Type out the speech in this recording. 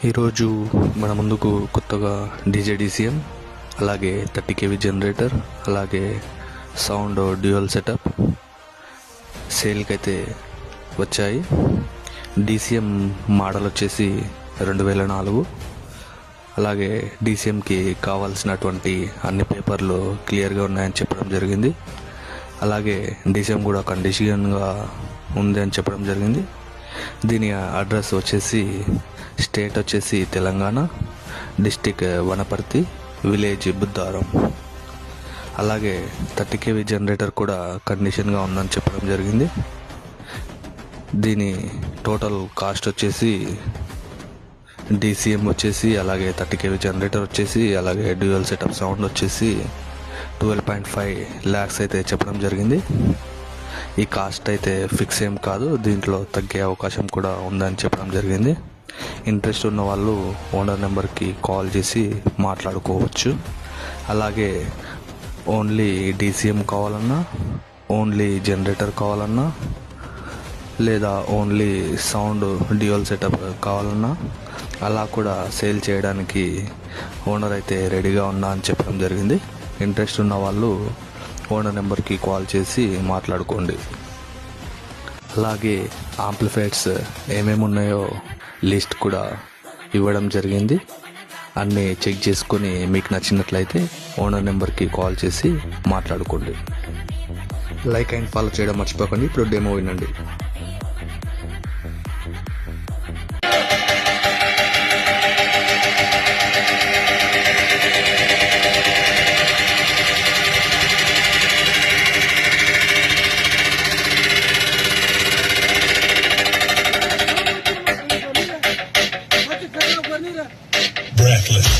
ఈరోజు మన ముందుకు కొత్తగా డీజేడీసీఎం, అలాగే 30 కేవీ జనరేటర్, అలాగే సౌండ్ డ్యూయల్ సెటప్ సేల్కి అయితే వచ్చాయి. డీసీఎం మోడల్ వచ్చేసి 2004. అలాగే డీసీఎంకి కావాల్సినటువంటి అన్ని పేపర్లు క్లియర్గా ఉన్నాయని చెప్పడం జరిగింది. అలాగే డీసీఎం కూడా కండిషన్గా ఉంది అని చెప్పడం జరిగింది. దీని అడ్రస్ వచ్చేసి స్టేట్ వచ్చేసి తెలంగాణ, డిస్టిక్ వనపర్తి, విలేజ్ బుద్ధారం. అలాగే 30 కేవీ జనరేటర్ కూడా కండిషన్గా ఉందని చెప్పడం జరిగింది. దీని టోటల్ కాస్ట్ వచ్చేసి డీసీఎం వచ్చేసి, అలాగే 30 కేవీ జనరేటర్ వచ్చేసి, అలాగే డ్యూయల్ సెటప్ సౌండ్ వచ్చేసి 12.5 lakhs అయితే చెప్పడం జరిగింది. ఈ కాస్ట్ అయితే ఫిక్స్ ఏం కాదు, దీంట్లో తగ్గే అవకాశం కూడా ఉందని చెప్పడం జరిగింది. ఇంట్రెస్ట్ ఉన్న వాళ్ళు ఓనర్ నెంబర్కి కాల్ చేసి మాట్లాడుకోవచ్చు. అలాగే ఓన్లీ డీసీఎం కావాలన్నా, ఓన్లీ జనరేటర్ కావాలన్నా, లేదా ఓన్లీ సౌండ్ డ్యూయల్ సెటప్ కావాలన్నా అలా కూడా సేల్ చేయడానికి ఓనర్ అయితే రెడీగా ఉన్నా అని చెప్పడం జరిగింది. ఇంట్రెస్ట్ ఉన్న వాళ్ళు ఓనర్ నెంబర్కి కాల్ చేసి మాట్లాడుకోండి. అలాగే యాంప్లిఫైర్స్ ఏమేమి ఉన్నాయో లిస్ట్ కూడా ఇవ్వడం జరిగింది. అన్నీ చెక్ చేసుకొని మీకు నచ్చినట్లయితే ఓనర్ నెంబర్కి కాల్ చేసి మాట్లాడుకోండి. లైక్ అండ్ ఫాలో చేయడం మర్చిపోకండి. ఇప్పుడు డెమో వినండి. Breathless.